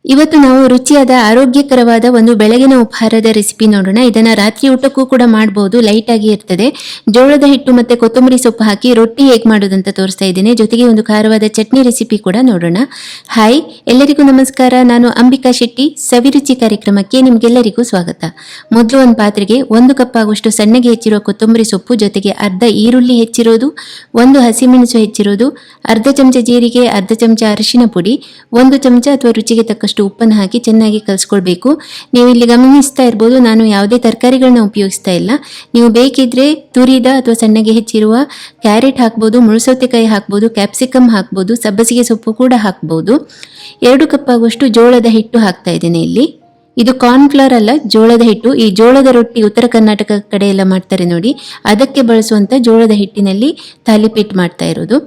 ಇವತ್ತು ನಾವು ರುಚಿಯಾದ ಆರೋಗ್ಯಕರವಾದ ಒಂದು ಬೆಳಗಿನ ಉಪಹಾರದ ರೆಸಿಪಿ ನೋಡೋಣ. ಇದನ್ನ ರಾತ್ರಿ ಊಟಕ್ಕೂ ಕೂಡ ಮಾಡಬಹುದು, ಲೈಟ್ ಆಗಿ ಇರ್ತದೆ. ಜೋಳದ ಹಿಟ್ಟು ಮತ್ತೆ ಕೊತ್ತಂಬರಿ ಸೊಪ್ಪು ಹಾಕಿ ರೊಟ್ಟಿ ಹೇಗೆ ಮಾಡೋದಂತ ತೋರಿಸ್ತಾ ಇದ್ದೇನೆ. ಜೊತೆಗೆ ಒಂದು ಖಾರವಾದ ಚಟ್ನಿ ರೆಸಿಪಿ ಕೂಡ ನೋಡೋಣ. ಹಾಯ್, ಎಲ್ಲರಿಗೂ ನಮಸ್ಕಾರ. ನಾನು ಅಂಬಿಕಾ ಶೆಟ್ಟಿ. ಸವಿರುಚಿ ಕಾರ್ಯಕ್ರಮಕ್ಕೆ ನಿಮ್ಗೆಲ್ಲರಿಗೂ ಸ್ವಾಗತ. ಮೊದಲು ಒಂದು ಪಾತ್ರೆಗೆ 1 ಕಪ್ ಆಗುವಷ್ಟು ಸಣ್ಣಗೆ ಹೆಚ್ಚಿರುವ ಕೊತ್ತಂಬರಿ ಸೊಪ್ಪು, ಜೊತೆಗೆ ಅರ್ಧ ಈರುಳ್ಳಿ ಹೆಚ್ಚಿರೋದು, 1 ಹಸಿಮೆಣಸು ಹೆಚ್ಚಿರೋದು, ಅರ್ಧ ಚಮಚ ಜೀರಿಗೆ, ಅರ್ಧ ಚಮಚ ಅರಿಶಿನ ಪುಡಿ, 1 ಚಮಚ ಅಥವಾ ರುಚಿಗೆ ತಕ್ಕಷ್ಟು ಉಪ್ಪನ್ನು ಹಾಕಿ ಚೆನ್ನಾಗಿ ಕಲಿಸ್ಕೊಳ್ಬೇಕು. ನೀವು ಇಲ್ಲಿ ಗಮನಿಸ್ತಾ ಇರ್ಬೋದು, ನಾನು ಯಾವುದೇ ತರಕಾರಿಗಳನ್ನ ಉಪಯೋಗಿಸ್ತಾ ಇಲ್ಲ. ನೀವು ಬೇಕಿದ್ರೆ ತುರಿದ ಅಥವಾ ಸಣ್ಣಗೆ ಹೆಚ್ಚಿರುವ ಕ್ಯಾರೆಟ್ ಹಾಕ್ಬೋದು, ಮುಳುಸೌತೆಕಾಯಿ ಹಾಕ್ಬೋದು, ಕ್ಯಾಪ್ಸಿಕಮ್ ಹಾಕ್ಬೋದು, ಸಬ್ಬಸಿಗೆ ಸೊಪ್ಪು ಕೂಡ ಹಾಕ್ಬೋದು. 2 ಕಪ್ ಆಗುವಷ್ಟು ಜೋಳದ ಹಿಟ್ಟು ಹಾಕ್ತಾ ಇದ್ದೇನೆ ಇಲ್ಲಿ. ಇದು ಕಾರ್ನ್ಫ್ಲವರ್ ಅಲ್ಲ, ಜೋಳದ ಹಿಟ್ಟು. ಈ ಜೋಳದ ರೊಟ್ಟಿ ಉತ್ತರ ಕರ್ನಾಟಕ ಕಡೆ ಎಲ್ಲ ಮಾಡ್ತಾರೆ ನೋಡಿ, ಅದಕ್ಕೆ ಬಳಸುವಂತ ಜೋಳದ ಹಿಟ್ಟಿನಲ್ಲಿ ಥಾಲಿಪೀಠ್ ಮಾಡ್ತಾ ಇರೋದು.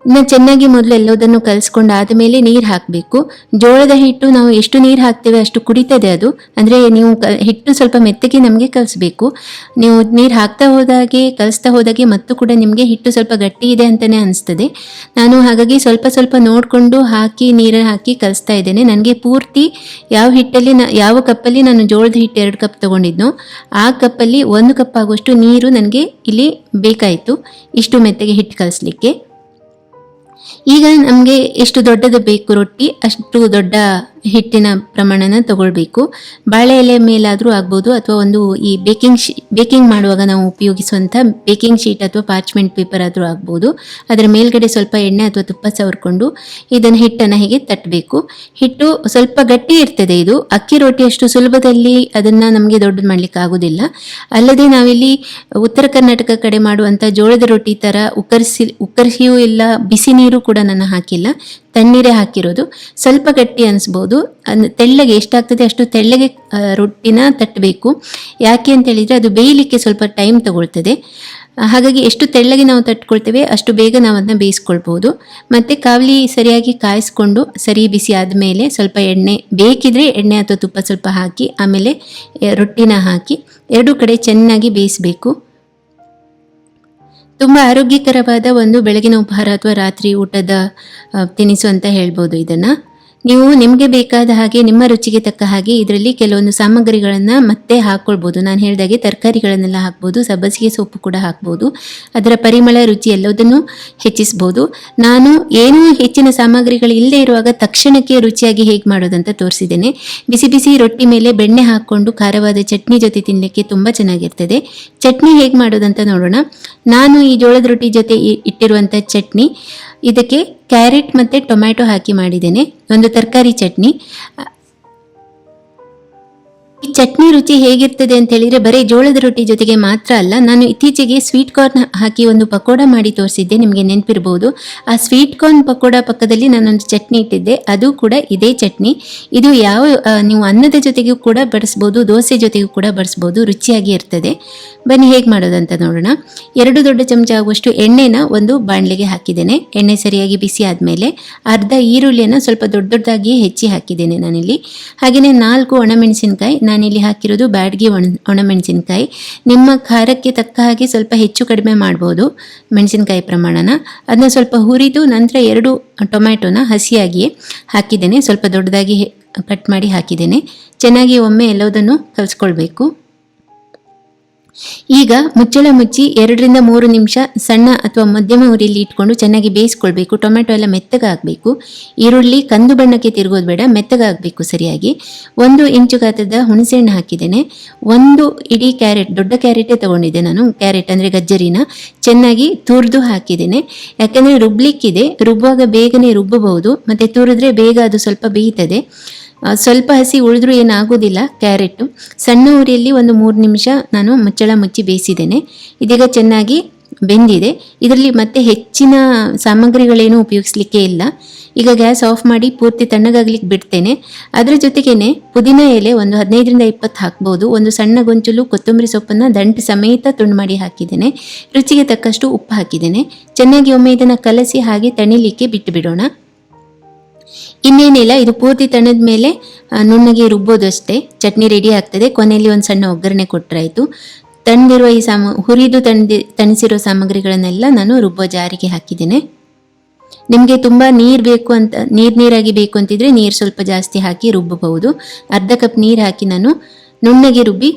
ಇನ್ನು ಚೆನ್ನಾಗಿ ಮೊದಲು ಎಲ್ಲದನ್ನು ಕಲಿಸ್ಕೊಂಡು ಆದಮೇಲೆ ನೀರು ಹಾಕಬೇಕು. ಜೋಳದ ಹಿಟ್ಟು ನಾವು ಎಷ್ಟು ನೀರು ಹಾಕ್ತೇವೆ ಅಷ್ಟು ಕುಡಿತದೆ ಅದು. ಅಂದರೆ ನೀವು ಹಿಟ್ಟು ಸ್ವಲ್ಪ ಮೆತ್ತಗೆ ನಮಗೆ ಕಲಿಸ್ಬೇಕು. ನೀವು ನೀರು ಹಾಕ್ತಾ ಹೋದಾಗೆ ಕಲಿಸ್ತಾ ಹೋದಾಗೆ ಮತ್ತು ಕೂಡ ನಿಮಗೆ ಹಿಟ್ಟು ಸ್ವಲ್ಪ ಗಟ್ಟಿ ಇದೆ ಅಂತಲೇ ಅನಿಸ್ತದೆ. ನಾನು ಹಾಗಾಗಿ ಸ್ವಲ್ಪ ಸ್ವಲ್ಪ ನೋಡಿಕೊಂಡು ಹಾಕಿ ನೀರು ಹಾಕಿ ಕಲಿಸ್ತಾ ಇದ್ದೇನೆ. ನನಗೆ ಪೂರ್ತಿ ಯಾವ ಕಪ್ಪಲ್ಲಿ ನಾನು ಜೋಳದ ಹಿಟ್ಟು 2 ಕಪ್ ತೊಗೊಂಡಿದ್ನೋ ಆ ಕಪ್ಪಲ್ಲಿ 1 ಕಪ್ ಆಗುವಷ್ಟು ನೀರು ನನಗೆ ಇಲ್ಲಿ ಬೇಕಾಯಿತು, ಇಷ್ಟು ಮೆತ್ತಗೆ ಹಿಟ್ಟು ಕಲಿಸ್ಲಿಕ್ಕೆ. ಈಗ ನಮಗೆ ಎಷ್ಟು ದೊಡ್ಡದು ಬೇಕು ರೊಟ್ಟಿ, ಅಷ್ಟು ದೊಡ್ಡ ಹಿಟ್ಟಿನ ಪ್ರಮಾಣನ ತಗೊಳ್ಬೇಕು. ಬಾಳೆ ಎಲೆ ಮೇಲಾದರೂ ಆಗ್ಬೋದು, ಅಥವಾ ಒಂದು ಈ ಬೇಕಿಂಗ್ ಮಾಡುವಾಗ ನಾವು ಉಪಯೋಗಿಸುವಂಥ ಬೇಕಿಂಗ್ ಶೀಟ್ ಅಥವಾ ಪಾರ್ಚ್ಮೆಂಟ್ ಪೇಪರ್ ಆದರೂ ಆಗ್ಬೋದು. ಅದರ ಮೇಲ್ಗಡೆ ಸ್ವಲ್ಪ ಎಣ್ಣೆ ಅಥವಾ ತುಪ್ಪ ಸವರ್ಕೊಂಡು ಇದನ್ನು ಹಿಟ್ಟನ್ನು ಹೀಗೆ ತಟ್ಟಬೇಕು. ಹಿಟ್ಟು ಸ್ವಲ್ಪ ಗಟ್ಟಿ ಇರ್ತದೆ. ಇದು ಅಕ್ಕಿ ರೊಟ್ಟಿ ಅಷ್ಟು ಸುಲಭದಲ್ಲಿ ಅದನ್ನು ನಮಗೆ ದೊಡ್ಡದು ಮಾಡಲಿಕ್ಕೆ ಆಗೋದಿಲ್ಲ. ಅಲ್ಲದೆ ನಾವಿಲ್ಲಿ ಉತ್ತರ ಕರ್ನಾಟಕ ಕಡೆ ಮಾಡುವಂಥ ಜೋಳದ ರೊಟ್ಟಿ ಥರ ಉಕ್ಕರಿಸಿಯೂ ಇಲ್ಲ, ಬಿಸಿ ನೀರು ಕೂಡ ನಾನು ಹಾಕಿಲ್ಲ, ತಣ್ಣೀರೇ ಹಾಕಿರೋದು. ಸ್ವಲ್ಪ ಗಟ್ಟಿ ಅನಿಸ್ಬೋದು. ತೆಳ್ಳಗೆ ಎಷ್ಟಾಗ್ತದೆ ಅಷ್ಟು ತೆಳ್ಳಗೆ ರೊಟ್ಟಿನ ತಟ್ಟಬೇಕು. ಯಾಕೆ ಅಂತ ಹೇಳಿದರೆ ಅದು ಬೇಯಲಿಕ್ಕೆ ಸ್ವಲ್ಪ ಟೈಮ್ ತಗೊಳ್ತದೆ. ಹಾಗಾಗಿ ಎಷ್ಟು ತೆಳ್ಳಗೆ ನಾವು ತಟ್ಕೊಳ್ತೇವೆ ಅಷ್ಟು ಬೇಗ ನಾವು ಅದನ್ನ ಬೇಯಿಸ್ಕೊಳ್ಬೋದು. ಮತ್ತು ಕಾವಲಿ ಸರಿಯಾಗಿ ಕಾಯಿಸ್ಕೊಂಡು ಸರಿ ಬಿಸಿ ಆದಮೇಲೆ ಸ್ವಲ್ಪ ಎಣ್ಣೆ ಬೇಕಿದ್ರೆ ಎಣ್ಣೆ ಅಥವಾ ತುಪ್ಪ ಸ್ವಲ್ಪ ಹಾಕಿ ಆಮೇಲೆ ರೊಟ್ಟಿನ ಹಾಕಿ 2 ಕಡೆ ಚೆನ್ನಾಗಿ ಬೇಯಿಸಬೇಕು. ತುಂಬ ಆರೋಗ್ಯಕರವಾದ ಒಂದು ಬೆಳಗಿನ ಉಪಹಾರ ಅಥವಾ ರಾತ್ರಿ ಊಟದ ತಿನಿಸು ಅಂತ ಹೇಳ್ಬೋದು ಇದನ್ನು. ನೀವು ನಿಮಗೆ ಬೇಕಾದ ಹಾಗೆ ನಿಮ್ಮ ರುಚಿಗೆ ತಕ್ಕ ಹಾಗೆ ಇದರಲ್ಲಿ ಕೆಲವೊಂದು ಸಾಮಗ್ರಿಗಳನ್ನು ಮತ್ತೆ ಹಾಕ್ಕೊಳ್ಬೋದು. ನಾನು ಹೇಳಿದಾಗೆ ತರಕಾರಿಗಳನ್ನೆಲ್ಲ ಹಾಕ್ಬೋದು, ಸಬ್ಬಸಿಗೆ ಸೊಪ್ಪು ಕೂಡ ಹಾಕ್ಬೋದು. ಅದರ ಪರಿಮಳ, ರುಚಿ ಎಲ್ಲದನ್ನು ಹೆಚ್ಚಿಸ್ಬೋದು. ನಾನು ಏನೂ ಹೆಚ್ಚಿನ ಸಾಮಗ್ರಿಗಳು ಇಲ್ಲದೆ ಇರುವಾಗ ತಕ್ಷಣಕ್ಕೆ ರುಚಿಯಾಗಿ ಹೇಗೆ ಮಾಡೋದಂತ ತೋರಿಸಿದ್ದೇನೆ. ಬಿಸಿ ಬಿಸಿ ರೊಟ್ಟಿ ಮೇಲೆ ಬೆಣ್ಣೆ ಹಾಕ್ಕೊಂಡು ಖಾರವಾದ ಚಟ್ನಿ ಜೊತೆ ತಿನ್ನಲಿಕ್ಕೆ ತುಂಬ ಚೆನ್ನಾಗಿರ್ತದೆ. ಚಟ್ನಿ ಹೇಗೆ ಮಾಡೋದಂತ ನೋಡೋಣ. ನಾನು ಈ ಜೋಳದ ರೊಟ್ಟಿ ಜೊತೆ ಇಟ್ಟಿರುವಂಥ ಚಟ್ನಿ, ಇದಕ್ಕೆ ಕ್ಯಾರೆಟ್ ಮತ್ತು ಟೊಮ್ಯಾಟೊ ಹಾಕಿ ಮಾಡಿದ್ದೇನೆ, ಒಂದು ತರಕಾರಿ ಚಟ್ನಿ. ಈ ಚಟ್ನಿ ರುಚಿ ಹೇಗಿರ್ತದೆ ಅಂತ ಹೇಳಿದ್ರೆ ಬರೀ ಜೋಳದ ರೊಟ್ಟಿ ಜೊತೆಗೆ ಮಾತ್ರ ಅಲ್ಲ, ನಾನು ಇತ್ತೀಚೆಗೆ ಸ್ವೀಟ್ ಕಾರ್ನ್ ಹಾಕಿ ಒಂದು ಪಕೋಡ ಮಾಡಿ ತೋರಿಸಿದ್ದೆ, ನಿಮಗೆ ನೆನಪಿರ್ಬೋದು. ಆ ಸ್ವೀಟ್ ಕಾರ್ನ್ ಪಕೋಡ ಪಕ್ಕದಲ್ಲಿ ನಾನೊಂದು ಚಟ್ನಿ ಇಟ್ಟಿದ್ದೆ, ಅದು ಕೂಡ ಇದೇ ಚಟ್ನಿ. ಇದು ನೀವು ಅನ್ನದ ಜೊತೆಗೂ ಕೂಡ ಬಡಿಸ್ಬೋದು, ದೋಸೆ ಜೊತೆಗೂ ಕೂಡ ಬಡಿಸ್ಬೋದು, ರುಚಿಯಾಗಿ ಇರ್ತದೆ. ಬನ್ನಿ ಹೇಗೆ ಮಾಡೋದಂತ ನೋಡೋಣ. 2 ದೊಡ್ಡ ಚಮಚ ಆಗುವಷ್ಟು ಎಣ್ಣೆನ ಒಂದು ಬಾಣಲೆಗೆ ಹಾಕಿದ್ದೇನೆ. ಎಣ್ಣೆ ಸರಿಯಾಗಿ ಬಿಸಿ ಆದಮೇಲೆ ಅರ್ಧ ಈರುಳ್ಳಿಯನ್ನು ಸ್ವಲ್ಪ ದೊಡ್ಡದಾಗಿ ಹೆಚ್ಚಿ ಹಾಕಿದ್ದೇನೆ ನಾನಿಲ್ಲಿ. ಹಾಗೆಯೇ 4 ಒಣಮೆಣಸಿನಕಾಯಿ, ನಾನಿಲ್ಲಿ ಹಾಕಿರೋದು ಬ್ಯಾಡ್ಗಿ ಒಣಮೆಣಸಿನಕಾಯಿ. ನಿಮ್ಮ ಖಾರಕ್ಕೆ ತಕ್ಕ ಹಾಗೆ ಸ್ವಲ್ಪ ಹೆಚ್ಚು ಕಡಿಮೆ ಮಾಡ್ಬೋದು ಮೆಣಸಿನಕಾಯಿ ಪ್ರಮಾಣನ. ಅದನ್ನ ಸ್ವಲ್ಪ ಹುರಿದು ನಂತರ 2 ಟೊಮ್ಯಾಟೊನ ಹಸಿಯಾಗಿಯೇ ಹಾಕಿದ್ದೇನೆ, ಸ್ವಲ್ಪ ದೊಡ್ಡದಾಗಿ ಕಟ್ ಮಾಡಿ ಹಾಕಿದ್ದೇನೆ. ಚೆನ್ನಾಗಿ ಒಮ್ಮೆ ಎಲ್ಲದನ್ನು ಕಲಿಸ್ಕೊಳ್ಬೇಕು. ಈಗ ಮುಚ್ಚಳ ಮುಚ್ಚಿ 2 ರಿಂದ 3 ನಿಮಿಷ ಸಣ್ಣ ಅಥವಾ ಮಧ್ಯಮ ಉರಿಯಲ್ಲಿ ಇಟ್ಕೊಂಡು ಚೆನ್ನಾಗಿ ಬೇಯಿಸ್ಕೊಳ್ಬೇಕು. ಟೊಮೆಟೊ ಎಲ್ಲ ಮೆತ್ತಗಾಗಬೇಕು. ಈರುಳ್ಳಿ ಕಂದು ಬಣ್ಣಕ್ಕೆ ತಿರುಗೋದು ಬೇಡ, ಮೆತ್ತಗಾಗಬೇಕು ಸರಿಯಾಗಿ. 1 ಇಂಚು ಗಾತ್ರದ ಹುಣಸೆಹಣ್ಣು ಹಾಕಿದ್ದೇನೆ. 1 ಇಡೀ ಕ್ಯಾರೆಟ್, ದೊಡ್ಡ ಕ್ಯಾರೆಟೇ ತಗೊಂಡಿದ್ದೆ ನಾನು, ಕ್ಯಾರೆಟ್ ಅಂದರೆ ಗಜ್ಜರಿನ ಚೆನ್ನಾಗಿ ತುರಿದು ಹಾಕಿದ್ದೇನೆ. ಯಾಕಂದರೆ ರುಬ್ಲಿಕ್ಕಿದೆ, ರುಬ್ಬುವಾಗ ಬೇಗನೆ ರುಬ್ಬಬಹುದು, ಮತ್ತು ತುರಿದ್ರೆ ಬೇಗ ಅದು ಸ್ವಲ್ಪ ಬೇಯ್ತದೆ. ಸ್ವಲ್ಪ ಹಸಿ ಉಳಿದ್ರೂ ಏನಾಗೋದಿಲ್ಲ ಕ್ಯಾರೆಟು. ಸಣ್ಣ ಉರಿಯಲ್ಲಿ 1-3 ನಿಮಿಷ ನಾನು ಮುಚ್ಚಳ ಮುಚ್ಚಿ ಬೇಯಿಸಿದ್ದೇನೆ. ಇದೀಗ ಚೆನ್ನಾಗಿ ಬೆಂದಿದೆ. ಇದರಲ್ಲಿ ಮತ್ತೆ ಹೆಚ್ಚಿನ ಸಾಮಗ್ರಿಗಳೇನು ಉಪಯೋಗಿಸ್ಲಿಕ್ಕೆ ಇಲ್ಲ. ಈಗ ಗ್ಯಾಸ್ ಆಫ್ ಮಾಡಿ ಪೂರ್ತಿ ತಣ್ಣಗಾಗ್ಲಿಕ್ಕೆ ಬಿಡ್ತೇನೆ. ಅದರ ಜೊತೆಗೇನೆ ಪುದೀನ ಎಲೆ ಒಂದು 15 ರಿಂದ 20 ಹಾಕ್ಬೋದು. ಒಂದು ಸಣ್ಣ ಗೊಂಚಲು ಕೊತ್ತಂಬರಿ ಸೊಪ್ಪನ್ನು ದಂಟು ಸಮೇತ ತುಂಡು ಮಾಡಿ ಹಾಕಿದ್ದೇನೆ. ರುಚಿಗೆ ತಕ್ಕಷ್ಟು ಉಪ್ಪು ಹಾಕಿದ್ದೇನೆ. ಚೆನ್ನಾಗಿ ಒಮ್ಮೆ ಇದನ್ನು ಕಲಸಿ ಹಾಗೆ ತಣಿಲಿಕ್ಕೆ ಬಿಟ್ಟು ಬಿಡೋಣ. ಇನ್ನೇನಿಲ್ಲ, ಇದು ಪೂರ್ತಿ ತಣ್ಣದ ಮೇಲೆ ನುಣ್ಣಗೆ ರುಬ್ಬೋದು ಅಷ್ಟೇ. ಚಟ್ನಿ ರೆಡಿ ಆಗ್ತದೆ. ಕೊನೆಯಲ್ಲಿ ಒಂದು ಸಣ್ಣ ಒಗ್ಗರಣೆ ಕೊಟ್ಟರಾಯಿತು. ತಣ್ಣದಿರುವ ಈ ಹುರಿದು ತಣಿಸಿರೋ ಸಾಮಗ್ರಿಗಳನ್ನೆಲ್ಲ ನಾನು ರುಬ್ಬೋ ಜಾರಿಗೆ ಹಾಕಿದ್ದೇನೆ. ನಿಮಗೆ ತುಂಬ ನೀರು ಬೇಕು ಅಂತ ನೀರಾಗಿ ಬೇಕು ಅಂತಿದ್ರೆ ನೀರು ಸ್ವಲ್ಪ ಜಾಸ್ತಿ ಹಾಕಿ ರುಬ್ಬಬಹುದು. ಅರ್ಧ ಕಪ್ ನೀರು ಹಾಕಿ ನಾನು ನುಣ್ಣಗೆ ರುಬ್ಬಿ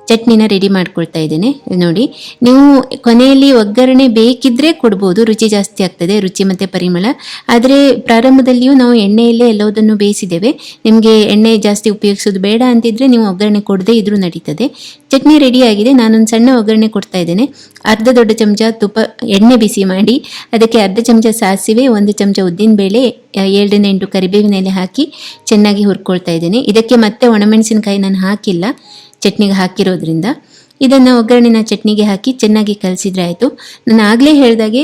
ಚಟ್ನಿನ ರೆಡಿ ಮಾಡ್ಕೊಳ್ತಾ ಇದ್ದೇನೆ. ನೋಡಿ, ನೀವು ಕೊನೆಯಲ್ಲಿ ಒಗ್ಗರಣೆ ಬೇಕಿದ್ರೆ ಕೊಡ್ಬೋದು, ರುಚಿ ಜಾಸ್ತಿ ಆಗ್ತದೆ, ರುಚಿ ಮತ್ತು ಪರಿಮಳ. ಆದರೆ ಪ್ರಾರಂಭದಲ್ಲಿಯೂ ನಾವು ಎಣ್ಣೆಯಲ್ಲೇ ಎಲ್ಲದನ್ನು ಬೇಯಿಸಿದ್ದೇವೆ. ನಿಮಗೆ ಎಣ್ಣೆ ಜಾಸ್ತಿ ಉಪಯೋಗಿಸೋದು ಬೇಡ ಅಂತಿದ್ರೆ ನೀವು ಒಗ್ಗರಣೆ ಕೊಡದೇ ಇದ್ರೂ ನಡೀತದೆ. ಚಟ್ನಿ ರೆಡಿಯಾಗಿದೆ. ನಾನೊಂದು ಸಣ್ಣ ಒಗ್ಗರಣೆ ಕೊಡ್ತಾ ಇದ್ದೇನೆ. ಅರ್ಧ ದೊಡ್ಡ ಚಮಚ ಎಣ್ಣೆ ಬಿಸಿ ಮಾಡಿ ಅದಕ್ಕೆ ಅರ್ಧ ಚಮಚ ಸಾಸಿವೆ, 1 ಚಮಚ ಉದ್ದಿನಬೇಳೆ, 7-8 ಕರಿಬೇವಿನ ಎಲೆ ಹಾಕಿ ಚೆನ್ನಾಗಿ ಹುರ್ಕೊಳ್ತಾ ಇದ್ದೇನೆ. ಇದಕ್ಕೆ ಮತ್ತೆ ಒಣಮೆಣಸಿನಕಾಯಿ ನಾನು ಹಾಕಿಲ್ಲ, ಚಟ್ನಿಗೆ ಹಾಕಿರೋದ್ರಿಂದ. ಇದನ್ನು ಒಗ್ಗರಣೆನ ಚಟ್ನಿಗೆ ಹಾಕಿ ಚೆನ್ನಾಗಿ ಕಲಸಿದ್ರೆ ಆಯಿತು. ನಾನು ಆಗಲೇ ಹೇಳಿದಾಗೆ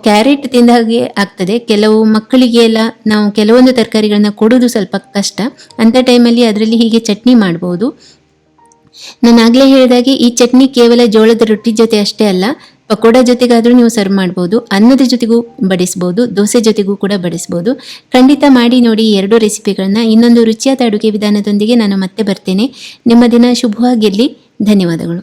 ಕ್ಯಾರೆಟ್ ತಿಂದ ಹಾಗೆ ಆಗ್ತದೆ. ಕೆಲವು ಮಕ್ಕಳಿಗೆ ಎಲ್ಲ ನಾವು ಕೆಲವೊಂದು ತರಕಾರಿಗಳನ್ನ ಕೊಡೋದು ಸ್ವಲ್ಪ ಕಷ್ಟ. ಅಂಥ ಟೈಮಲ್ಲಿ ಅದರಲ್ಲಿ ಹೀಗೆ ಚಟ್ನಿ ಮಾಡ್ಬೋದು. ನಾನು ಆಗಲೇ ಹೇಳಿದಾಗೆ ಈ ಚಟ್ನಿ ಕೇವಲ ಜೋಳದ ರೊಟ್ಟಿ ಜೊತೆ ಅಷ್ಟೇ ಅಲ್ಲ, ಪಕೋಡ ಜೊತೆಗಾದರೂ ನೀವು ಸರ್ವ್ ಮಾಡ್ಬೋದು, ಅನ್ನದ ಜೊತೆಗೂ ಬಡಿಸ್ಬೋದು, ದೋಸೆ ಜೊತೆಗೂ ಕೂಡ ಬಡಿಸ್ಬೋದು. ಖಂಡಿತ ಮಾಡಿ ನೋಡಿ ಈ 2 ರೆಸಿಪಿಗಳನ್ನ. ಇನ್ನೊಂದು ರುಚಿಯಾದ ಅಡುಗೆ ವಿಧಾನದೊಂದಿಗೆ ನಾನು ಮತ್ತೆ ಬರ್ತೇನೆ. ನಿಮ್ಮ ದಿನ ಶುಭವಾಗಿರಲಿ. ಧನ್ಯವಾದಗಳು.